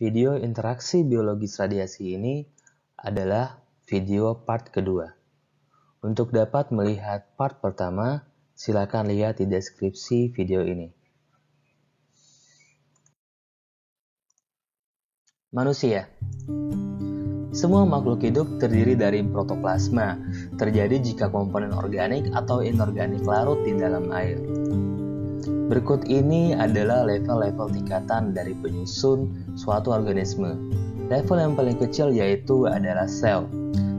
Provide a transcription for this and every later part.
Video interaksi biologis radiasi ini adalah video part kedua. Untuk dapat melihat part pertama, silakan lihat di deskripsi video ini. Manusia. Semua makhluk hidup terdiri dari protoplasma, terjadi jika komponen organik atau inorganik larut di dalam air. Berikut ini adalah level-level tingkatan dari penyusun suatu organisme. Level yang paling kecil yaitu adalah sel.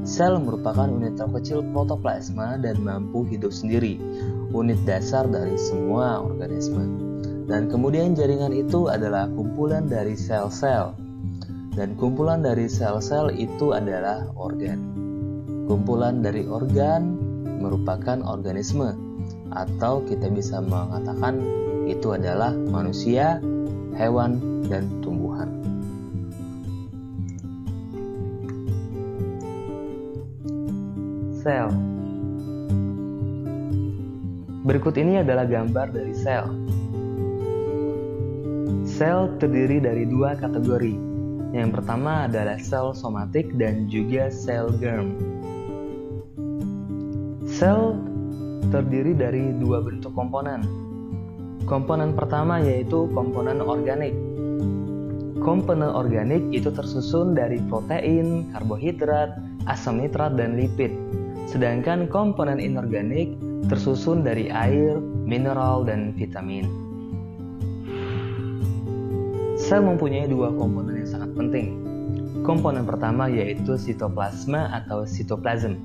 Sel merupakan unit terkecil protoplasma dan mampu hidup sendiri, unit dasar dari semua organisme. Dan kemudian jaringan itu adalah kumpulan dari sel-sel. Dan kumpulan dari sel-sel itu adalah organ. Kumpulan dari organ merupakan organisme, atau kita bisa mengatakan itu adalah manusia, hewan, dan tumbuhan. Sel. Berikut ini adalah gambar dari sel. Sel terdiri dari dua kategori. Yang pertama adalah sel somatik dan juga sel germ. Sel terdiri dari dua bentuk komponen. Komponen pertama yaitu komponen organik. Komponen organik itu tersusun dari protein, karbohidrat, asam nitrat, dan lipid. Sedangkan komponen inorganik tersusun dari air, mineral, dan vitamin. Sel mempunyai dua komponen yang sangat penting. Komponen pertama yaitu sitoplasma atau sitoplasm,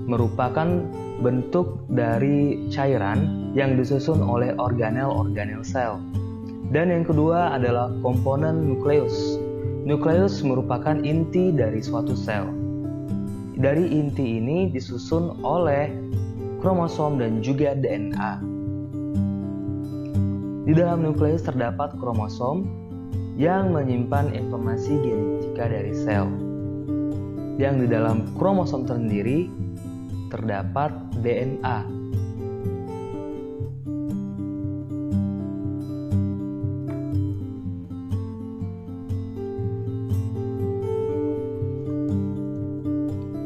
merupakan bentuk dari cairan yang disusun oleh organel-organel sel. Dan yang kedua adalah komponen nukleus. Nukleus merupakan inti dari suatu sel. Dari inti ini disusun oleh kromosom dan juga DNA. Di dalam nukleus terdapat kromosom yang menyimpan informasi genetika dari sel. Yang di dalam kromosom sendiri terdapat DNA.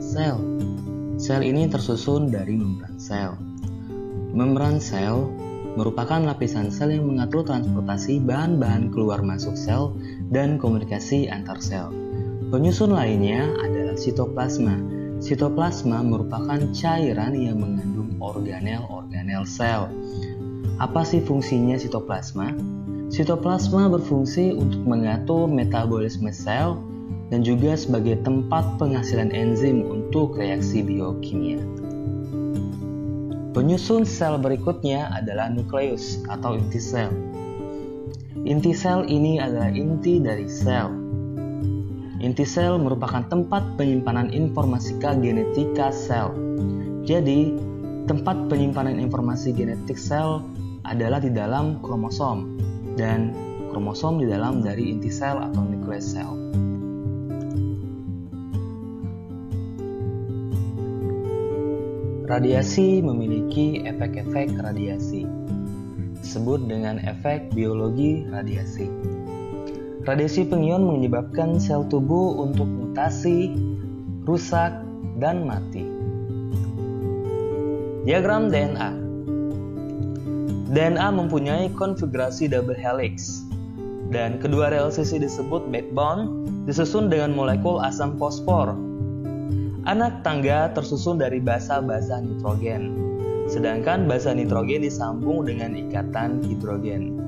Sel. Sel ini tersusun dari membran sel. Membran sel merupakan lapisan sel yang mengatur transportasi bahan-bahan keluar masuk sel dan komunikasi antar sel. Penyusun lainnya adalah sitoplasma. Sitoplasma merupakan cairan yang mengandung organel-organel sel. Apa sih fungsinya sitoplasma? Sitoplasma berfungsi untuk mengatur metabolisme sel dan juga sebagai tempat penghasilan enzim untuk reaksi biokimia. Penyusun sel berikutnya adalah nukleus atau inti sel. Inti sel ini adalah inti dari sel. Inti sel merupakan tempat penyimpanan informasi genetika sel. Jadi, tempat penyimpanan informasi genetik sel adalah di dalam kromosom, dan kromosom di dalam dari inti sel atau nukleus sel. Radiasi memiliki efek-efek radiasi, disebut dengan efek biologi radiasi. Radiasi pengion menyebabkan sel tubuh untuk mutasi, rusak, dan mati. Diagram DNA. DNA mempunyai konfigurasi double helix, dan kedua rel sisi disebut backbone, disusun dengan molekul asam fosfor. Anak tangga tersusun dari basa-basa nitrogen, sedangkan basa nitrogen disambung dengan ikatan hidrogen.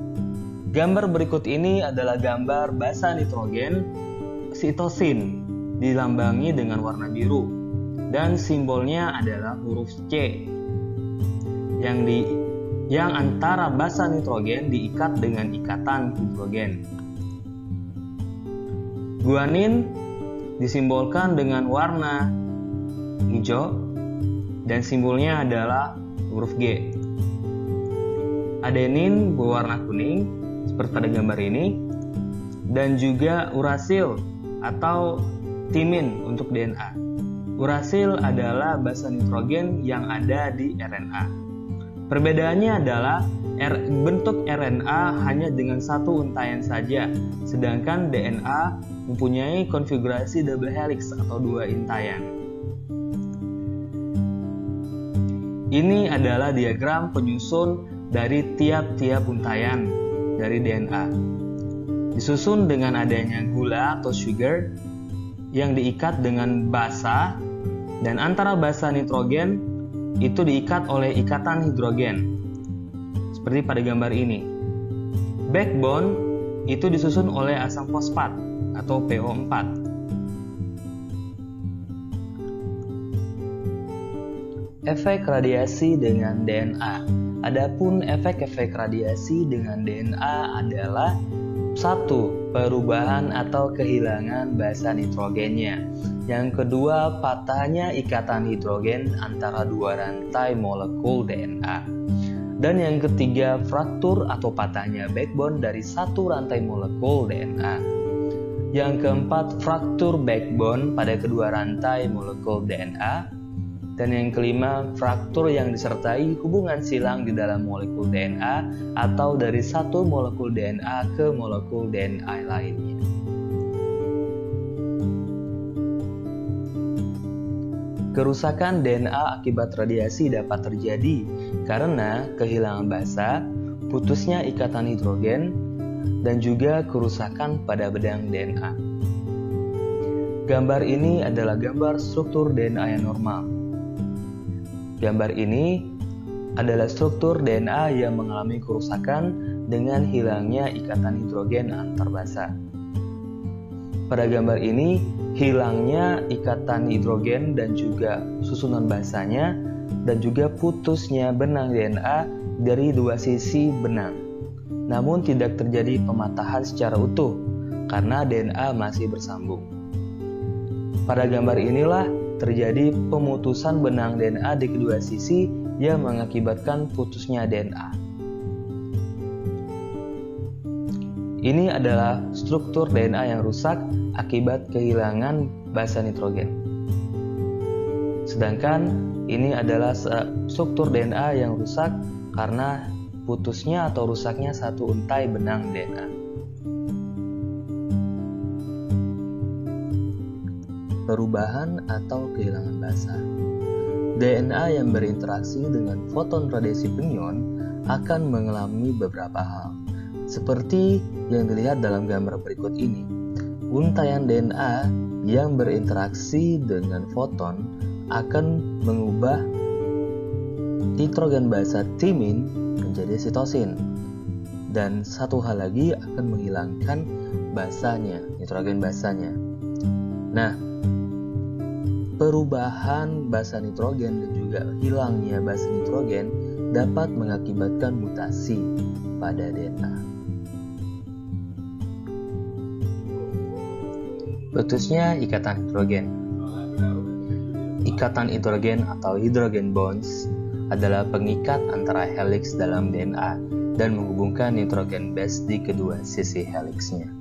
Gambar berikut ini adalah gambar basa nitrogen sitosin, dilambangi dengan warna biru, dan simbolnya adalah huruf C, yang antara basa nitrogen diikat dengan ikatan hidrogen. Guanin disimbolkan dengan warna hijau dan simbolnya adalah huruf G. Adenin berwarna kuning seperti pada gambar ini, dan juga urasil atau timin untuk DNA. Urasil adalah basa nitrogen yang ada di RNA. Perbedaannya adalah bentuk RNA hanya dengan satu untaian saja, sedangkan DNA mempunyai konfigurasi double helix atau 2 untaian. Ini adalah diagram penyusun dari tiap-tiap untaian dari DNA. Disusun dengan adanya gula atau sugar yang diikat dengan basa, dan antara basa nitrogen itu diikat oleh ikatan hidrogen. Seperti pada gambar ini. Backbone itu disusun oleh asam fosfat atau PO4. Efek radiasi dengan DNA. Adapun efek-efek radiasi dengan DNA adalah 1. Perubahan atau kehilangan basa nitrogennya. Yang kedua, patahnya ikatan hidrogen antara 2 rantai molekul DNA. Dan yang ketiga, fraktur atau patahnya backbone dari 1 rantai molekul DNA. Yang keempat, fraktur backbone pada kedua rantai molekul DNA. Dan yang kelima, fraktur yang disertai hubungan silang di dalam molekul DNA atau dari 1 molekul DNA ke molekul DNA lainnya. Kerusakan DNA akibat radiasi dapat terjadi karena kehilangan basa, putusnya ikatan hidrogen, dan juga kerusakan pada benang DNA. Gambar ini adalah gambar struktur DNA yang normal. Gambar ini adalah struktur DNA yang mengalami kerusakan dengan hilangnya ikatan hidrogen antar basa. Pada gambar ini, hilangnya ikatan hidrogen dan juga susunan basanya, dan juga putusnya benang DNA dari 2 sisi benang. Namun tidak terjadi pematahan secara utuh karena DNA masih bersambung. Pada gambar inilah terjadi pemutusan benang DNA di kedua sisi yang mengakibatkan putusnya DNA. Ini adalah struktur DNA yang rusak akibat kehilangan basa nitrogen. Sedangkan ini adalah struktur DNA yang rusak karena putusnya atau rusaknya 1 untai benang DNA. Perubahan atau kehilangan basa. DNA yang berinteraksi dengan foton radiasi pion akan mengalami beberapa hal, seperti yang dilihat dalam gambar berikut ini. Untaian DNA yang berinteraksi dengan foton akan mengubah nitrogen basa timin menjadi sitosin, dan satu hal lagi akan menghilangkan basanya, nitrogen basanya. Nah, perubahan basa nitrogen dan juga hilangnya basa nitrogen dapat mengakibatkan mutasi pada DNA. Putusnya ikatan hidrogen. Ikatan hidrogen atau hydrogen bonds adalah pengikat antara helix dalam DNA dan menghubungkan nitrogen base di kedua sisi helixnya.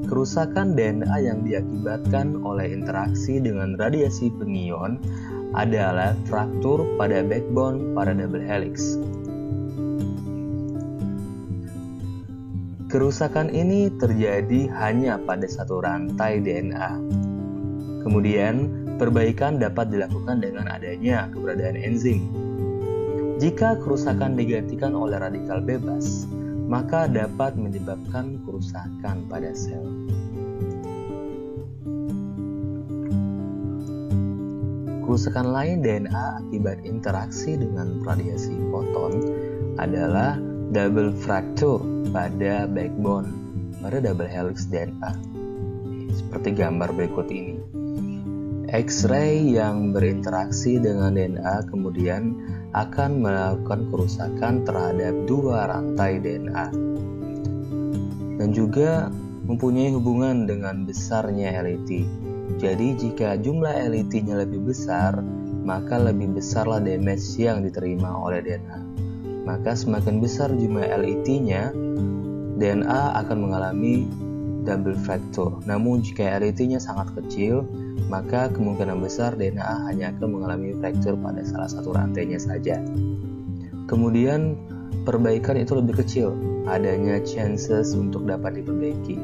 Kerusakan DNA yang diakibatkan oleh interaksi dengan radiasi pion adalah fraktur pada backbone pada double helix. Kerusakan ini terjadi hanya pada 1 rantai DNA. Kemudian, perbaikan dapat dilakukan dengan adanya keberadaan enzim. Jika kerusakan digantikan oleh radikal bebas, maka dapat menyebabkan kerusakan pada sel. Kerusakan lain DNA akibat interaksi dengan radiasi foton adalah double fracture pada backbone pada double helix DNA. Seperti gambar berikut ini. X-ray yang berinteraksi dengan DNA kemudian akan melakukan kerusakan terhadap 2 rantai DNA dan juga mempunyai hubungan dengan besarnya LET. Jadi jika jumlah LET-nya lebih besar, maka lebih besarlah damage yang diterima oleh DNA. Maka semakin besar jumlah LET-nya, DNA akan mengalami double fracture. Namun jika LET-nya sangat kecil, maka kemungkinan besar DNA hanya akan mengalami fracture pada salah satu rantainya saja. Kemudian perbaikan itu lebih kecil, adanya chances untuk dapat diperbaiki.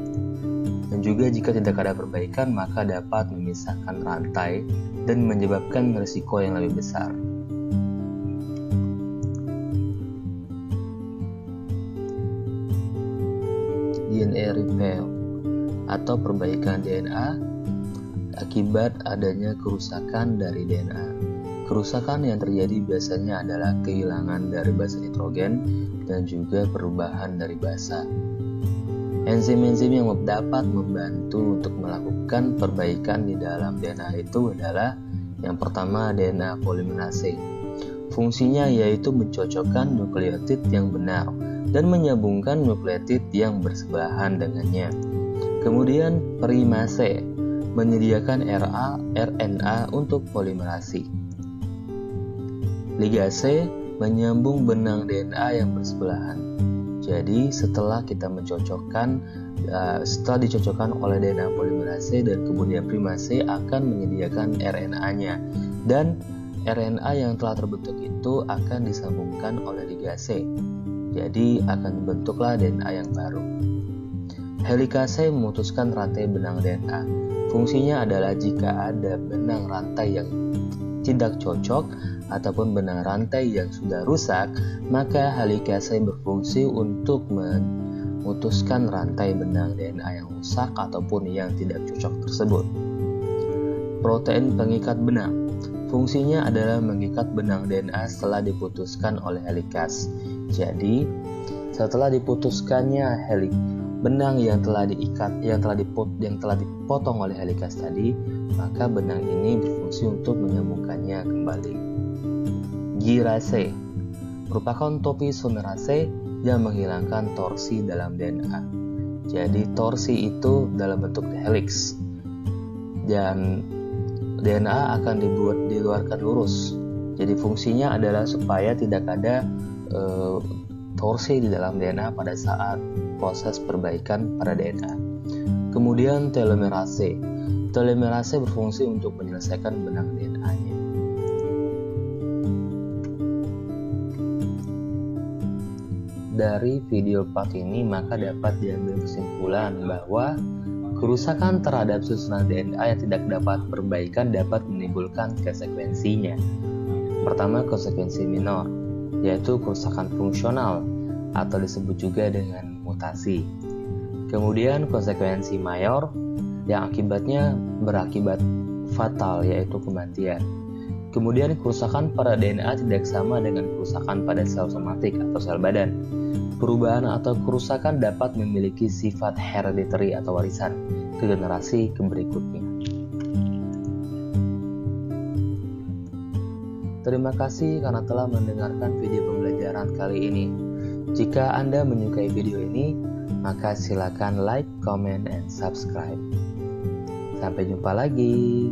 Dan juga jika tidak ada perbaikan, maka dapat memisahkan rantai dan menyebabkan risiko yang lebih besar. DNA repair atau perbaikan DNA akibat adanya kerusakan dari DNA. Kerusakan yang terjadi biasanya adalah kehilangan dari basa nitrogen dan juga perubahan dari basa. Enzim-enzim yang dapat membantu untuk melakukan perbaikan di dalam DNA itu adalah yang pertama DNA polimerase. Fungsinya yaitu mencocokkan nukleotid yang benar dan menyambungkan nukleotid yang bersebelahan dengannya. Kemudian primase menyediakan RNA untuk polimerasi. Ligase menyambung benang DNA yang bersebelahan. Jadi setelah dicocokkan oleh DNA polimerase dan kemudian primase akan menyediakan RNA-nya, dan RNA yang telah terbentuk itu akan disambungkan oleh ligase. Jadi akan dibentuklah DNA yang baru. Helikase memutuskan rantai benang DNA. Fungsinya adalah jika ada benang rantai yang tidak cocok ataupun benang rantai yang sudah rusak, maka helikase berfungsi untuk memutuskan rantai benang DNA yang rusak ataupun yang tidak cocok tersebut. Protein pengikat benang. Fungsinya adalah mengikat benang DNA setelah diputuskan oleh helikas. Jadi, setelah diputuskannya benang yang telah dipotong oleh helikas tadi, maka benang ini berfungsi untuk menyambungkannya kembali. Girase merupakan topoisomerase yang menghilangkan torsi dalam DNA. Jadi torsi itu dalam bentuk helix dan DNA akan diluarkan lurus. Jadi fungsinya adalah supaya tidak ada torsi di dalam DNA pada saat proses perbaikan pada DNA. Kemudian telomerase. Telomerase berfungsi untuk menyelesaikan benang DNA-nya. Dari video part ini maka dapat diambil kesimpulan bahwa kerusakan terhadap susunan DNA yang tidak dapat perbaikan dapat menimbulkan konsekuensinya. Pertama, konsekuensi minor, yaitu kerusakan fungsional atau disebut juga dengan mutasi. Kemudian konsekuensi mayor yang akibatnya berakibat fatal, yaitu kematian. Kemudian kerusakan pada DNA tidak sama dengan kerusakan pada sel somatik atau sel badan. Perubahan atau kerusakan dapat memiliki sifat hereditary atau warisan ke generasi berikutnya. Terima kasih karena telah mendengarkan video pembelajaran kali ini. Jika Anda menyukai video ini, maka silakan like, comment, and subscribe. Sampai jumpa lagi.